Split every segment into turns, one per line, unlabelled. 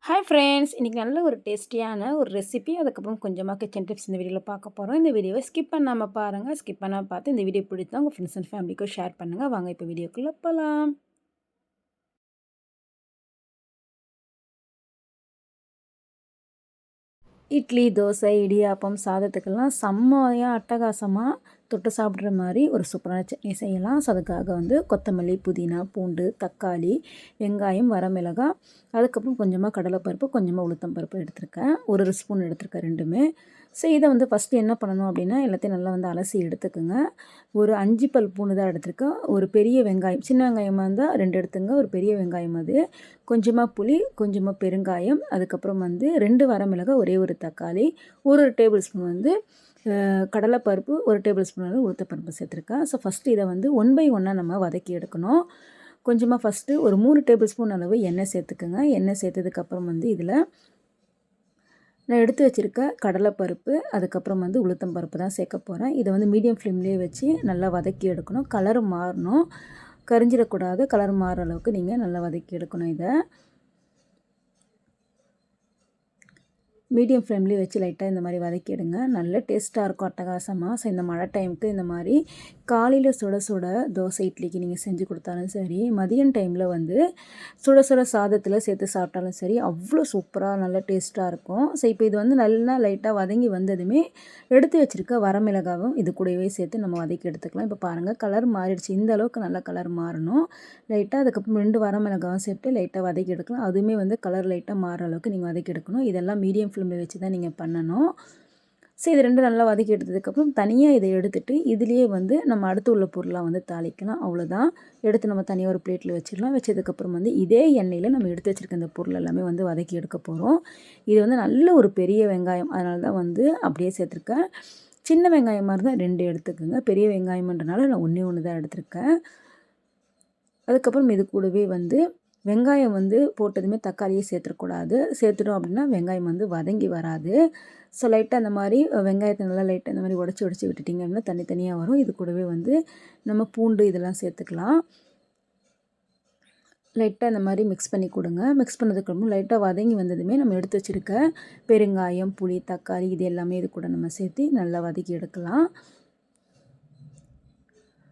Hi friends! இன்றைக்கி நல்ல ஒரு டேஸ்டியான ஒரு ரெசிபி, அதுக்கப்புறம் கொஞ்சமாக கிச்சன் டிப்ஸ் இந்த வீடியோவில் பார்க்க போகிறோம். இந்த வீடியோவை ஸ்கிப் பண்ணாமல் பாருங்கள். ஸ்கிப் பண்ணாமல் பார்த்து இந்த வீடியோ பிடித்தா உங்கள் ஃப்ரெண்ட்ஸ் அண்ட் ஃபேமிலிக்கும் ஷேர் பண்ணுங்கள். வாங்க இப்போ வீடியோக்குள்ளே போகலாம். இட்லி, தோசை, இடியாப்பம், சாதத்துக்கெல்லாம் செம்மையாக அட்டகாசமாக தொட்டு சாப்பிட்ற மாதிரி ஒரு சூப்பரான சட்னி செய்யலாம். ஸோ அதுக்காக கொத்தமல்லி, புதினா, பூண்டு, தக்காளி, வெங்காயம், வரமிளகாய், அதுக்கப்புறம் கொஞ்சமாக கடலைப்பருப்பு, கொஞ்சமாக உளுத்தம் பருப்பு எடுத்திருக்கேன். ஒரு ஸ்பூன் எடுத்திருக்கேன் ரெண்டுமே. ஸோ இதை ஃபஸ்ட்டு என்ன பண்ணணும் அப்படின்னா, எல்லாத்தையும் நல்லா அலசி எடுத்துக்கோங்க. ஒரு 5 பல் பூண்டு தான் எடுத்திருக்கேன். ஒரு பெரிய வெங்காயம், சின்ன வெங்காயமாக இருந்தால் 2 எடுத்துங்க. ஒரு பெரிய வெங்காயம் அது. கொஞ்சமாக புளி, கொஞ்சமாக பெருங்காயம், அதுக்கப்புறம் 2 வரமிளகாய், ஒரே ஒரு தக்காளி, ஒரு டேபிள் ஸ்பூன் கடலைப்பருப்பு, ஒரு டேபிள் ஸ்பூன் உளுத்தப்பருப்பு சேர்த்துருக்கேன். ஸோ ஃபஸ்ட்டு இதை ஒன் பை ஒன்னாக நம்ம வதக்கி எடுக்கணும். கொஞ்சமாக ஃபஸ்ட்டு ஒரு 3 டேபிள் ஸ்பூன் அளவு எண்ணெய் சேர்த்துக்குங்க. எண்ணெய் சேர்த்ததுக்கப்புறம் இதில் நான் எடுத்து வச்சுருக்க கடலைப்பருப்பு, அதுக்கப்புறம் உளுத்தம் பருப்பு தான் சேர்க்க போகிறேன். இதை மீடியம் ஃப்ளேம்லேயே வச்சு நல்லா வதக்கி எடுக்கணும். கலர் மாறணும், கரிஞ்சிடக்கூடாது. கலர் மாறுற அளவுக்கு நீங்கள் நல்லா வதக்கி எடுக்கணும். இதை மீடியம் ஃப்ளேம்லேயே வச்சு லைட்டாக இந்த மாதிரி வதக்கிடுங்க. நல்ல டேஸ்ட்டாக இருக்கும், அட்டகாசமாக. ஸோ இந்த மழை டைமுக்கு இந்த மாதிரி காலையில் சுட சுட தோசை, இட்லிக்கு நீங்கள் செஞ்சு கொடுத்தாலும் சரி, மதியம் டைமில் சுட சுட சாதத்தில் சேர்த்து சாப்பிட்டாலும் சரி, அவ்வளோ சூப்பராக நல்ல டேஸ்ட்டாக இருக்கும். ஸோ இப்போ இது நல்லா லைட்டாக வதங்கி வந்ததுமே எடுத்து வச்சுருக்க வரமிளகாவும் இது கூடவே சேர்த்து நம்ம வதக்கி எடுத்துக்கலாம். இப்போ பாருங்கள், கலர் மாறிடுச்சு. இந்த அளவுக்கு நல்லா கலர் மாறணும். லைட்டாக அதுக்கப்புறம் 2 வரமிளகாவும் சேர்த்து லைட்டாக வதக்கி எடுக்கலாம். அதுவுமே கலர் லைட்டாக மாறுற அளவுக்கு நீங்கள் வதக்கி எடுக்கணும். இதெல்லாம் மீடியம் ஃப்ளேமில் வச்சு தான் நீங்கள் பண்ணணும். ஸோ இது 2 நல்லா வதக்கி எடுத்ததுக்கப்புறம் தனியாக இதை எடுத்துகிட்டு இதுலேயே நம்ம அடுத்து உள்ள பொருளாக தாளிக்கலாம். அவ்வளோதான். எடுத்து நம்ம தனியாக ஒரு பிளேட்டில் வச்சிடலாம். வச்சதுக்கப்புறம் இதே எண்ணெயில் நம்ம எடுத்து வச்சுருக்க இந்த பொருள் எல்லாமே வதக்கி எடுக்க போகிறோம். இது நல்ல ஒரு பெரிய வெங்காயம், அதனால தான் அப்படியே சேர்த்துருக்கேன். சின்ன வெங்காயமாக இருந்தால் 2 எடுத்துக்கோங்க. பெரிய வெங்காயம்ன்றனால நான் 1 தான் எடுத்திருக்கேன். அதுக்கப்புறம் இது கூடவே வெங்காயம் போட்டதுமே தக்காளியே சேர்த்துடக்கூடாது. சேர்த்துட்டோம் அப்படின்னா வெங்காயம் வதங்கி வராது. ஸோ லைட்டாக அந்த மாதிரி வெங்காயத்தை நல்லா லைட்டாக இந்த மாதிரி உடச்சி விட்டுட்டிங்க அப்படின்னா தனித்தனியாக வரும். இது கூடவே நம்ம பூண்டு இதெல்லாம் சேர்த்துக்கலாம். லைட்டாக இந்த மாதிரி மிக்ஸ் பண்ணி கொடுங்க. மிக்ஸ் பண்ணதுக்கப்புறம் லைட்டாக வதங்கி வந்ததுமே நம்ம எடுத்து வச்சுருக்க பெருங்காயம், புளி, தக்காளி இது எல்லாமே இது கூட நம்ம சேர்த்து நல்லா வதக்கி எடுக்கலாம்.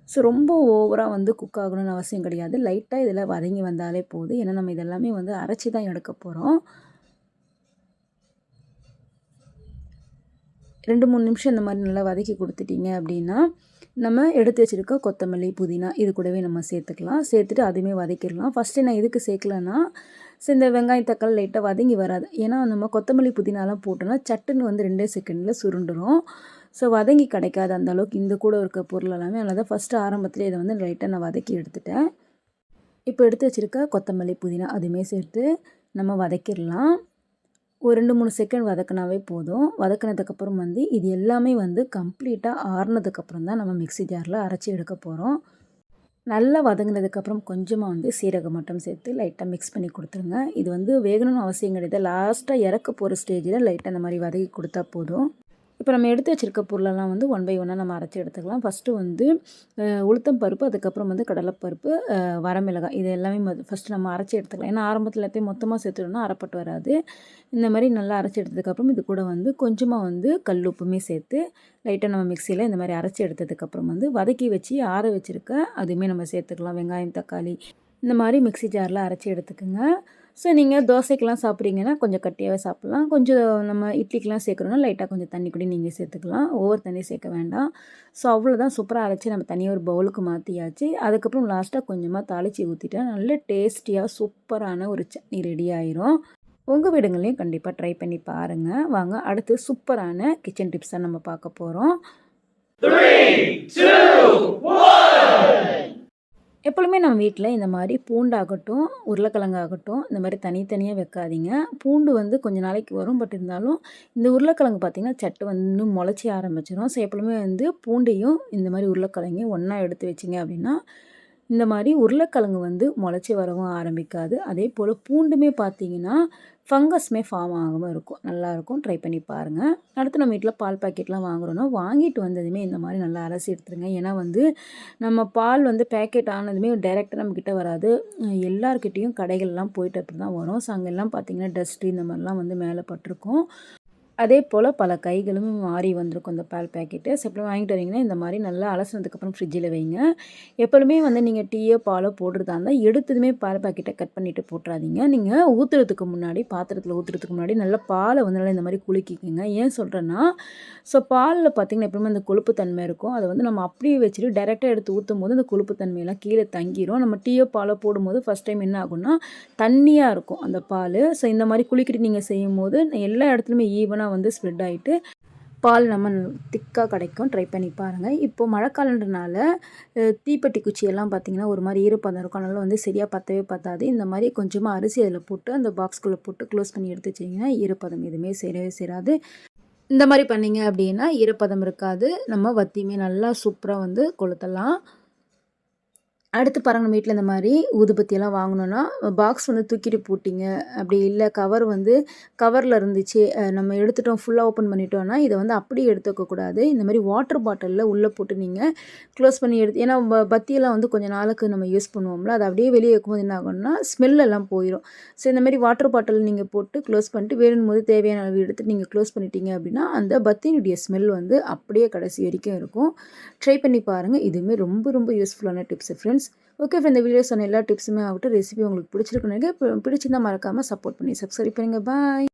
ஸோ ரொம்ப ஓவராக குக் ஆகணும்னு அவசியம் கிடையாது. லைட்டாக இதில் வதங்கி வந்தாலே போதும். ஏன்னா நம்ம இதெல்லாமே அரைச்சி தான் எடுக்க போகிறோம். 2-3 நிமிஷம் இந்த மாதிரி நல்லா வதக்கி கொடுத்துட்டிங்க அப்படின்னா, நம்ம எடுத்து வச்சுருக்க கொத்தமல்லி, புதினா இது கூடவே நம்ம சேர்த்துக்கலாம். சேர்த்துட்டு அதுவுமே வதக்கிடலாம். ஃபஸ்ட்டு நான் எதுக்கு சேர்க்கலன்னா, ஸோ இந்த வெங்காயம், தக்காளி லைட்டாக வதங்கி வராது. ஏன்னா நம்ம கொத்தமல்லி, புதினாலாம் போட்டோன்னா சட்டுன்னு 2 செகண்டில் சுருண்டுரும். ஸோ வதங்கி கிடைக்காது அந்த அளவுக்கு இந்த கூட இருக்க பொருள் எல்லாமே. அதனால தான் ஃபஸ்ட்டு ஆரம்பத்தில் இதை லைட்டாக நான் வதக்கி எடுத்துட்டேன். இப்போ எடுத்து வச்சுருக்க கொத்தமல்லி, புதினா அதுவுமே சேர்த்து நம்ம வதக்கிடலாம். ஒரு 2-3 செகண்ட் வதக்கினாவே போதும். வதக்கினதுக்கப்புறம் இது எல்லாமே கம்ப்ளீட்டாக ஆறுனதுக்கப்புறம் தான் நம்ம மிக்ஸி ஜாரில் அரைச்சி எடுக்க போகிறோம். நல்லா வதங்கினதுக்கப்புறம் கொஞ்சமாக சீரகம் மட்டும் சேர்த்து லைட்டாக மிக்ஸ் பண்ணி கொடுத்துருங்க. இது வேகணும்னு அவசியம் கிடையாது. லாஸ்ட்டாக இறக்க போகிற ஸ்டேஜில் லைட்டாக இந்த மாதிரி வதக்கி கொடுத்தா போதும். இப்போ நம்ம எடுத்து வச்சுருக்க பொருளெல்லாம் ஒன் பை ஒன்னாக நம்ம அரைச்சி எடுத்துக்கலாம். ஃபஸ்ட்டு உளுத்தம் பருப்பு, அதுக்கப்புறம் கடலைப்பருப்பு, வரமிளகாய் இது எல்லாமே ஃபஸ்ட்டு நம்ம அரைச்சி எடுத்துக்கலாம். ஏன்னா ஆரம்பத்தில் எல்லாத்தையும் மொத்தமாக சேர்த்துட்டோம்னா அரைப்பட்டு வராது. இந்த மாதிரி நல்லா அரைச்சி எடுத்ததுக்கப்புறம் இது கூட கொஞ்சமாக கல் உப்புமே சேர்த்து லைட்டாக நம்ம மிக்சியில் இந்த மாதிரி அரைச்சி எடுத்ததுக்கப்புறம் வதக்கி வச்சு ஆற வச்சுருக்க அதுவுமே நம்ம சேர்த்துக்கலாம். வெங்காயம், தக்காளி இந்த மாதிரி மிக்ஸி ஜாரில் அரைச்சி எடுத்துக்கோங்க. ஸோ நீங்கள் தோசைக்கெலாம் சாப்பிட்றீங்கன்னா கொஞ்சம் கட்டியாகவே சாப்பிட்லாம். கொஞ்சம் நம்ம இட்லிக்கெலாம் சேர்க்குறோன்னா லைட்டாக கொஞ்சம் தண்ணி கூட நீங்கள் சேர்த்துக்கலாம். ஓவர் தண்ணி சேர்க்க வேண்டாம். ஸோ அவ்வளோதான், சூப்பராக அரைச்சி நம்ம தனியாக ஒரு பவுலுக்கு மாற்றியாச்சு. அதுக்கப்புறம் லாஸ்ட்டாக கொஞ்சமாக தாளித்து ஊற்றிட்டா நல்ல டேஸ்டியாக சூப்பரான ஒரு சட்னி ரெடி ஆயிரும். உங்கள் வீடுங்களையும் கண்டிப்பாக ட்ரை பண்ணி பாருங்கள். வாங்க அடுத்து சூப்பரான கிச்சன் டிப்ஸாக நம்ம பார்க்க போகிறோம். 3, 2, 1 எப்பொழுதுமே நம்ம வீட்டில் இந்த மாதிரி பூண்டாகட்டும், உருளைக்கிழங்காகட்டும் இந்த மாதிரி தனித்தனியாக வைக்காதீங்க. பூண்டு கொஞ்சம் நாளைக்கு வரும். பட் இருந்தாலும் இந்த உருளைக்கிழங்கு பார்த்திங்கன்னா சட்டு இன்னும் முளைச்சி ஆரம்பிச்சிடும். ஸோ எப்பொழுதுமே பூண்டையும் இந்த மாதிரி உருளைக்கிழங்கையும் ஒன்றா எடுத்து வச்சிங்க அப்படின்னா இந்த மாதிரி உருளைக்கிழங்கு வந்து முளைச்சி வரவும் ஆரம்பிக்காது. அதே போல் பூண்டுமே பார்த்தீங்கன்னா ஃபங்கஸ்மே ஃபார்ம் ஆகாமல் இருக்கும். நல்லாயிருக்கும், ட்ரை பண்ணி பாருங்கள். அடுத்து நம்ம வீட்டில் பால் பாக்கெட்லாம் வாங்குறோன்னா வாங்கிட்டு வந்ததுமே இந்த மாதிரி நல்லா அலசி எடுத்துருங்க. ஏன்னா வந்து நம்ம பால் வந்து பேக்கெட் ஆனதுமே டைரெக்டாக நம்மக்கிட்ட வராது. எல்லார்கிட்டேயும் கடைகள்லாம் போயிட்டு அப்படி தான் வரும். ஸோ அங்கெல்லாம் பார்த்தீங்கன்னா டஸ்ட்டு இந்த மாதிரிலாம் வந்து மேலே பட்டிருக்கும். அதே போல் பல கைகளும் மாறி வந்திருக்கும் இந்த பால் பேக்கெட்டு. ஸோ எப்போ வாங்கிட்டு வரீங்கன்னா இந்த மாதிரி நல்லா அலசினதுக்கப்புறம் ஃப்ரிட்ஜில் வைங்க. எப்பொழுதுமே வந்து நீங்கள் டீயோ பாலோ போடுறதா இருந்தால் எடுத்ததுமே பால் பாக்கெட்டை கட் பண்ணிவிட்டு போட்டுறாதீங்க. நீங்கள் ஊற்றுறதுக்கு முன்னாடி பாத்திரத்தில் ஊற்றுறதுக்கு முன்னாடி நல்லா பாலை வந்து நல்லா இந்த மாதிரி குலுக்கிக்கோங்க. ஏன் சொல்கிறேன்னா ஸோ பாலில் பார்த்திங்கன்னா எப்பவுமே அந்த கொழுப்பு தன்மை இருக்கும். அதை வந்து நம்ம அப்படியே வச்சுட்டு டைரெக்டாக எடுத்து ஊற்றும் போது அந்த கொழுப்பு தன்மையெல்லாம் கீழே தங்கிரும். நம்ம டீயோ பாலோ போடும்போது ஃபஸ்ட் டைம் என்ன ஆகும்னா தண்ணியாக இருக்கும் அந்த பால். ஸோ இந்த மாதிரி குலுக்கிட்டு நீங்கள் செய்யும்போது எல்லா இடத்துலையுமே ஈவனாக வந்து ஸ்ப்ரெட் ஆகிட்டு பால் நம்ம திக்காக கிடைக்கும். ட்ரை பண்ணி பாருங்கள். இப்போது மழைக்காலன்றனால தீப்பெட்டி குச்சியெல்லாம் பார்த்திங்கன்னா ஒரு மாதிரி ஈரப்பதம் இருக்கும். அதனால் வந்து சரியாக பற்றவே பற்றாது. இந்த மாதிரி கொஞ்சமாக அரிசி அதில் போட்டு அந்த பாக்ஸ்குள்ளே போட்டு க்ளோஸ் பண்ணி எடுத்து வச்சிங்கன்னா ஈரப்பதம் எதுவுமே சேரவே சேராது. இந்த மாதிரி பண்ணிங்க அப்படின்னா ஈரப்பதம் இருக்காது. நம்ம வத்தியுமே நல்லா சூப்பராக வந்து கொளுத்தலாம். அடுத்து பாருங்கள், நம்ம வீட்டில் இந்த மாதிரி ஊதுபத்தியெல்லாம் வாங்கினோன்னா பாக்ஸ் வந்து தூக்கிட்டு போட்டிங்க, அப்படி இல்லை கவர் வந்து கவரில் இருந்துச்சு, நம்ம எடுத்துட்டோம் ஃபுல்லாக ஓப்பன் பண்ணிட்டோன்னா இதை வந்து அப்படியே எடுத்து வைக்கக்கூடாது. இந்த மாதிரி வாட்டர் பாட்டிலில் உள்ளே போட்டு நீங்கள் க்ளோஸ் பண்ணி எடுத்து, ஏன்னா பத்தியெல்லாம் வந்து கொஞ்சம் நாளுக்கு நம்ம யூஸ் பண்ணுவோம்ல, அதை அப்படியே வெளியே வைக்கும்போது என்ன ஆகும்னா ஸ்மெல்லெல்லாம் போயிடும். ஸோ இந்த மாதிரி வாட்டர் பாட்டில் நீங்கள் போட்டு க்ளோஸ் பண்ணிட்டு வேணும் போது தேவையான அளவு எடுத்து நீங்கள் க்ளோஸ் பண்ணிட்டீங்க அப்படின்னா அந்த பத்தியினுடைய ஸ்மெல் வந்து அப்படியே கடைசி வரைக்கும் இருக்கும். ட்ரை பண்ணி பாருங்கள். இதுவுமே ரொம்ப ரொம்ப யூஸ்ஃபுல்லான டிப்ஸ் ஃப்ரெண்ட்ஸ். ஓகே ஃப்ரெண்ட், இந்த வீடியோ சொன்ன எல்லா டிப்ஸுமே ஆகட்டும், ரெசிபி உங்களுக்கு பிடிச்சிருக்குன்னு பிடிச்சிருந்தா மறக்காமல் சப்போர்ட் பண்ணி சப்ஸ்கிரைப் பண்ணுங்கள். பாய்.